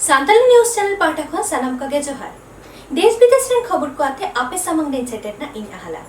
Santali news channel पाठक खन सनम कगे जोहार देश विदेश रेन खबर को आते आपे सामंग देन सेटेरना इन अहला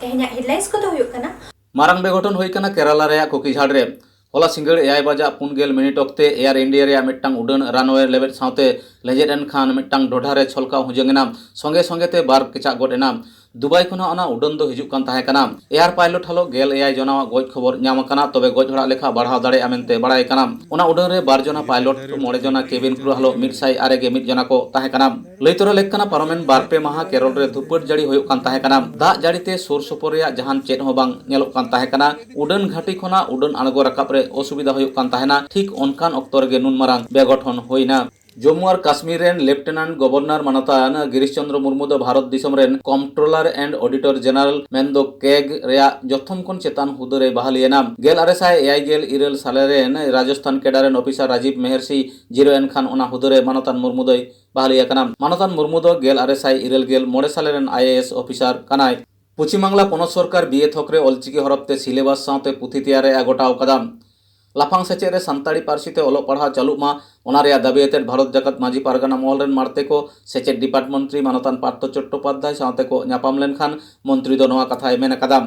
तेहना हेडलाइंस को तो हुयुक कना मारंग बेघटन हुई कना केरला रे कोकीझाड़ रे होला सिंगड़ 9 बजा 4 मिनिट ऑक्ते एयर इंडिया रे मिट्टांग उड़ान रनवे लेवेट साउते लेजेड एन खान मिट्टांग डोढा रे छलका हुजंगना संगे संगे ते बार केचा गडेना दुबई खना ओना उड़ान दो हिजुक कान ताहे कना एयर पायलट हलो गेल एआई जनावा गज खबर ᱧᱟᱢ ᱠᱟᱱᱟ तबे गज हड़ा लेखा बढ़ाव दाड़े आमेनते बड़ाय कना ओना उड़ान रे 2 जना पायलट 9 जना केबिन क्रू हलो 108 जना को ताहे कना लैतरा लेक कना पारमेन बारपे माहा केरल रे धुपट जड़ी होय कान ताहे कना दा जड़ीते सुर सुपुर रे जहान चेत हो बांग नेलोक कान ताहे कना उड़ान घाटी खना उड़ान आणगो रकाब रे असुविधा होय कान ताहेना ठीक ओनकान ऑक्तो रे नुन मारांग बेगठन होइना जम्मू और काश्मीर रेन लेफ्टिनेंट गवर्नर मानतान गिरीश चंद्र मुर्मू दो भारत दिसम रेन कंट्रोलर एंड ऑडिटर जनरल मेनदो केग रेया जथम कोन चेतान हुदरे बहालियना गेल आरएसआई एआई गेल इरेल सालेरेन राजस्थान केडारेन ऑफिसर राजीव मेहरसी 0 खान ओना हुदरे मानतान मुर्मू दोय बहालिया कना मानतान मुर्मू दो गेल आरएसआई इरेल गेल मोड़े सालेरेन आईएएस ऑफिसर कनाय पश्चिम बांगला पनत सरकार बीए थकरे ऑलचिकी हरफते सिलेबास साउते पुथि तैयारे गोटाव कदा लाफांग सेचे रे सान्ताड़ी पार्सीते ओलो पढ़ा चालुमा ओना रेया दाबी एतेड भारत जाकत माजी पारगाना महल रेन मारते को सेचेद डिपार्ट मंत्री मानतान पार्थ चट्टोपाध्याय साउते को न्यापाम लेनखान मंत्री दो नवा कथाय मेन कदा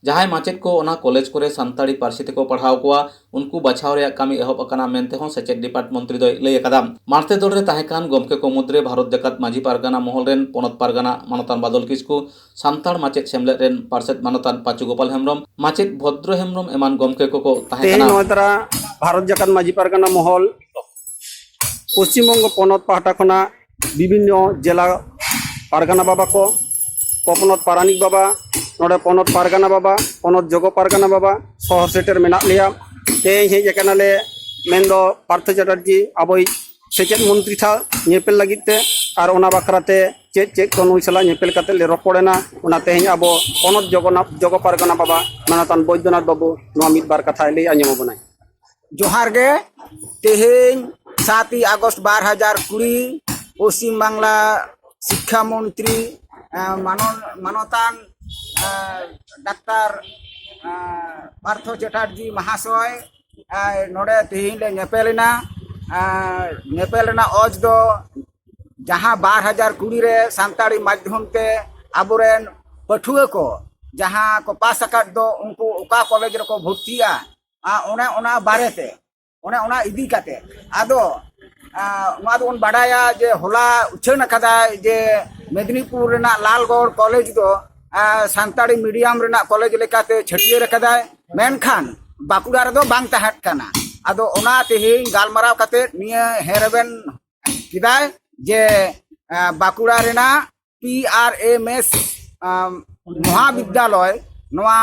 जहां माचेद को ओना कॉलेज को सान्ताड़ी पार्सीते को पढ़ाव कोआ उनको बचाव रे कामी एहब अकना मेनते हो सेचेद डिपार्ट मंत्री दो लय कदा मारते दौड़ रे ताहेकान गमके को मुद्रे भारत जाकत माजी पारगाना महल रेन पनत पारगाना मानतान बादल किसकु सान्ताड़ माचेद सेमले रेन पार्षद मानतान पाचु गोपाल हेम्ब्रम माचेद भद्र हेम्ब्रम एमान गमके को ताहेकाना भारत जाकत माजी पारगाना महल पश्चिम बंग पनत पाहटा खना विभिन्न जिला पारगाना बाबा को पनत पारानिक बाबा नोडे पनत पारगाना बाबा पनत जगो पारगाना बाबा शहर सेटर मेना लिया तेज हेज एकनाले मेनदो पार्थ चटर्जी आबोई सेचेद मंत्री था नेपेल लगिते और ओना बखराते चेक चेक को नुई सला नेपेल काते ले रपड़ेना ओना तेज आबो पनत जगो पारगाना बाबा मानतान बैद्यनाथ बाबू नोआ मिद बार कथा ले आंजम बनाय जोहार गे तेहेन 7 আগস্ট 2020 पश्चिम बांगला शिक्षा मंत्री मानतान डाक्टर पार्थ चटर्जी महाशय नोडे तेहेन ले नेपेलना अज दो जहाँ 2020 रे सान्ताड़ी माध्यम ते आबोरेन पठुआ को जहाँ को पास अकाद दो उनको ओका कॉलेज रे को भर्तिया ओना बारेते ओना इदी काते आदो ओना दोन बाडाया जे होला उछन कदा जे मेदिनीपुर रेना लालगढ़ कॉलेज दो सान्ताड़ी मीडियम रेना कॉलेज लेकाते छटियर कदा मेनखान बाकुड़ा रे दो बांग तहत काना आदो ओना तेहेन गालमाराव काते निया हेरबेन किदाय जे बाकुड़ा रेना PRMS महाविद्यालय नोआ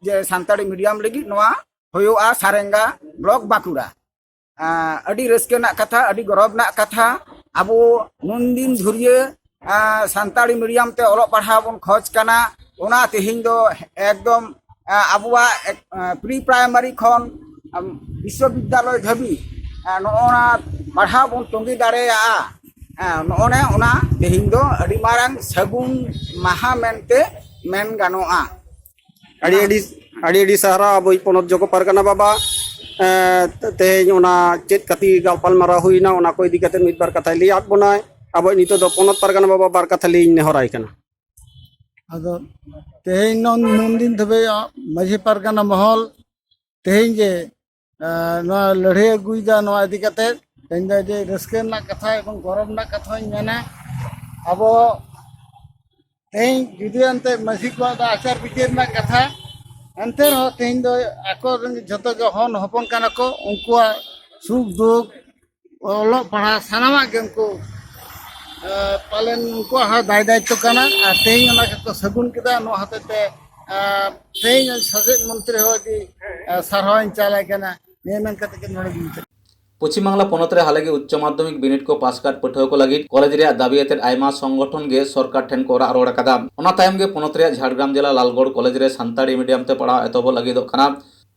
जे सान्ताड़ी मीडियम लगी नोआ होयोआ सारेंगा ब्लॉक बाकुड़ा अडी रस्के ना कथा अडी गौरव ना कथा आबो नुन दिन धुरिये सान्ताड़ी मीडियम ते ओलो पढ़ाव बन खोज कना ओना तेहिन दो एकदम आबुआ प्री प्राइमरी खन विश्वविद्यालय धबी नोना पढ़ाव बन तंगी दाड़ेया नोने ओना तेहिन दो अडी मारंग सगुन महा मेनते मेन गानोआ अड़ी सहारा अब पनत जगो पारगाना बाबा तेज चेत कति गालपाल मारा हुईना ओना को इदी कते मिद बार कथा लई आद बनाय अब नितो दो पनत पारगाना बाबा बार कथा लई नेहराय कना आदो तेज नुन दिन धबे माझी पारगाना महल तेज जे लड़े अगुईदा नोआ इदी कते तेज जे रस्के ना कथा एवं गौरव ना कथा मेना अब तेज जुदी अंते माझी को आचार विचार ना कथा अंते तेज दो आको जतो जो हन हपन काना को उनको सुख दुख ओलो पढ़ा सानामा के उनको पालन उनको हा दाय दायित्व काना तेज ओना को सगुन केदा नो हतेते तेज सजेद मंत्री हो दी सरहन चालाय काना नेमन कते के नोडे पश्चिम बांगला पनत रे हालेगे उच्च माध्यमिक बिनिट को पास काट पठुआ को लगी कॉलेज रे दाबी एतेड आयमा संगठन गे सरकार ठेन को रोड़ कदा ओना तायम गे पनत रे झाड़ग्राम जिला लालगढ़ कॉलेज रे सान्ताड़ी मीडियम ते पढ़ा एतोब लगी दो खाना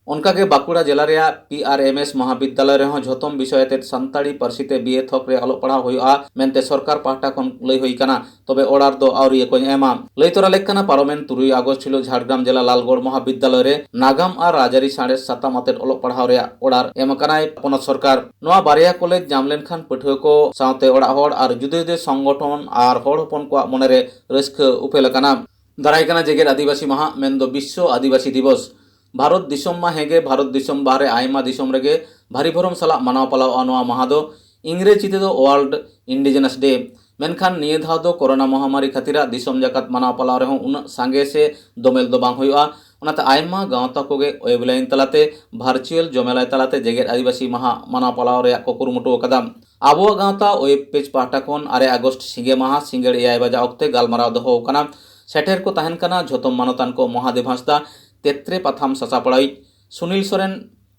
उनकागे बाकुड़ा जिला रे PRMS महाविद्यालय रे झोतम विषय ते सानताड़ी पार्सीते बीए थक रे अलोक पढ़ा हुआ मेनते सरकार पाहटा खन लई हुई काना तबे ओडार दो आउरी को एमा लई तोरा लेकना पारोमेन 3 আগস্ট हिलो झाड़ग्राम जिला लालगढ़ महाविद्यालय रे नागाम और राजारी साड़े साताम आते अलोक पढ़ाव रे ओडार एम कानाय पनत सरकार नोआ बारिया कॉलेज जाम लेनखान पठुआ को सावते ओडा होड़ और जुदे जुदे संगठन और होड़ हपन को मने रे रस्क उपेल काना दाराय काना जेगेर आदिवासी माहा मेनदो विश्व आदिवासी दिवस भारत दिसम मा हेगे भारत दिसम बारे आयमा दिसम रेगे भारी भरम सला मानाव पलाव अनवा माहा दो इंग्रेजी ते दो वर्ल्ड इंडिजिनस डे मेनखान निये धाव दो कोरोना महामारी खातिरा दिसम जाकात मानाव पलाव रे उन सांगे से दोमेल दो बांग हुआ उनाते आयमा गावता कोगे वेबलाइन तलाते भार्चुअल जमेलाय तलाते जेगेर आदिवासी माहा मानाव पलाव रे को कुरुमुटु कदा आबो गावता वेब पेज पाहटा खन 8 আগস্ট सिंगे माहा सिंगड़ 9 बजा अक्ते गालमाराव दो होकना सेटेर को तहन कना झोतम मानतान को महादेव हांसदा तेत्रे पाथाम सासापड़ाई सुनील सोरेन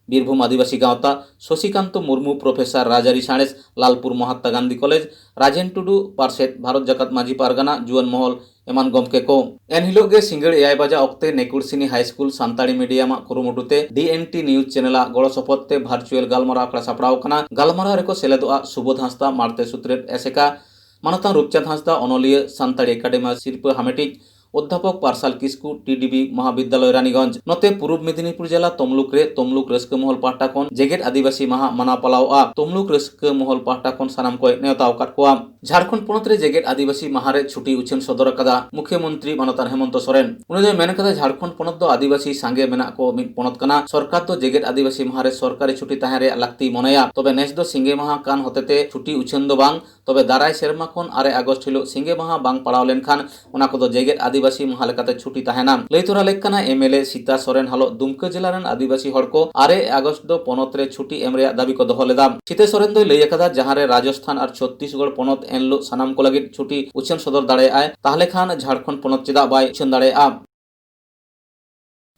बीरभूम आदिवासी गावता शशिकांत मुर्मू प्रोफेसर राजारी साणेस लालपुर महात्मा गांधी कॉलेज राजेन टुडू पार्सेट भारत जाकात माझी पारगाना जुवन महल एमान गमके को एनहिलोगे सिंगड़ 9 बजा अक्ते नेकुरसिनी हाई स्कूल सानताड़ी मीडियम कुरुमुटुते DNT न्यूज चैनल गड़ो सपदते भार्चुअल गालमारा आखड़ा सापड़ाव कना गालमारा रेको सेलेदोआ सुबोध हांसदा मारते सूत्रेट एसेका मानता रूपचंद हांसदा अनलिय सानताड़ी एकाडेमी सिरप हामेटी अध्यापक पार्साल किस्कू TDB महाविद्यालय रानीगंज नोते पूर्व मेदिनीपुर जिला तमलुक रे तमलुक रस्क महल पाहटा खन जेगेट आदिवासी माहा माना पलावा तमलुक रस्क महल पाहटा खन सानाम को नेवताव काट कोआ झारखंड पोनत रे जेगेट आदिवासी माहा रे छुट्टी उछेन सदर कदा मुख्यमंत्री मानतान हेमंत सोरेन उनी मेन कदा झारखंड पोनत दो आदिवासी सांगे मेना को मिद पोनत कना सरकार तो जेगेट आदिवासी माहा रे सरकारी छुट्टी ताहे रे लाक्ति मनेया तबे नेस दो सिंगे माहा कान होतेते छुट्टी उछेन दो बांग तबे दाराय सेरमा खन 8 আগস্ট हिलो सिंगे माहा बांग पड़ाव लेनखान ओना को दो जेगेट आदिवासी माहा लेकाते छुट्टी ताहेना लैतोरा लेकना MLA सीता सोरेन हालो दुमका जिला रन आदिवासी हड़ को 8 আগস্ট दो पोनत रे छुट्टी एम रे दाबी को दोहो लेदा सीता सोरेन दो लैय कदा जहां रे राजस्थान और छत्तीसगढ़ पोनत एनलो सानाम को लगित छुट्टी उछेन सदर दाड़े आय ताहले खान झारखंड पोनत चेदा बाय उछेन दाड़े आ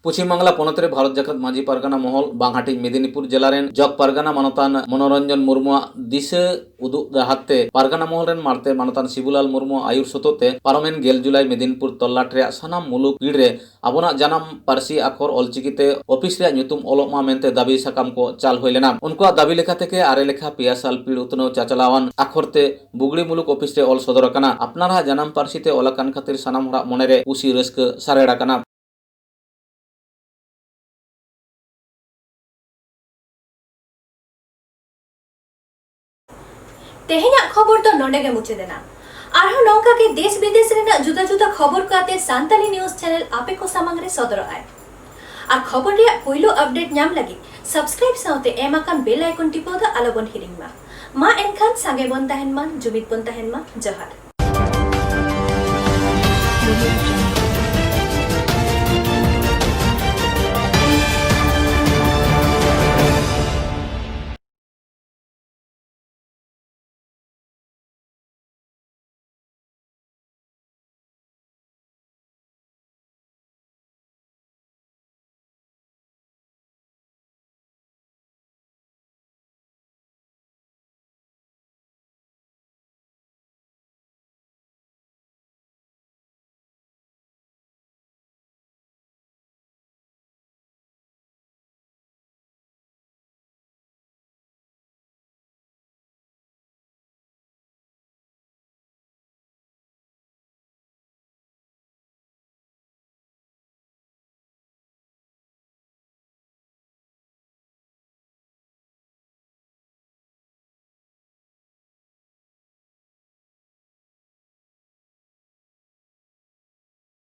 पश्चिम बांगला पोनत रे भारत जाकात माझी पारगाना महल बांगहाटी मेदिनीपुर जिला रेन जग पारगाना मानतान मनोरंजन मुर्मु दिशा उदुग दाहाते पारगाना महल रेन मारते मानतान शिबुलाल मुर्मु आयुर सतोते पारमेन 11 जुलाई मेदिनीपुर तल्लाट रे सानाम मुलुक पीड़ रे आबोना जानम पारसी आखर ऑलचिकीते ऑफिस रे ᱧᱩᱛᱩᱢ ᱚᱞᱚᱜ मा मेनते दाबी साकाम को चाल होय लेना उनको दाबी लेखा थेके आरे लेखा पेया साल पीड़ उतनो चाचलावान आखरते बुगड़ी मुलुक ऑफिस रे ऑल सदर कना अपनारा जानम पारसीते ओलाकान खातिर सानाम हरा मने रे उसी रस्क सारेड़ा कना तेहेना खबर तो नोंडेगे मुचेदेना आरहो नौका के देश विदेश रेना जुदा जुदा खबर को आते सानताली न्यूज चैनल आपे को सामंग रे सदर आय और खबर रे पहिलो अपडेट नाम लगी सब्सक्राइब साउते एमाकान बेल आइकन टिपो द आलोबन हिरिंग मा एनखान सांगे बन ताहेन मा जुमित बन ताहेन मा जहार।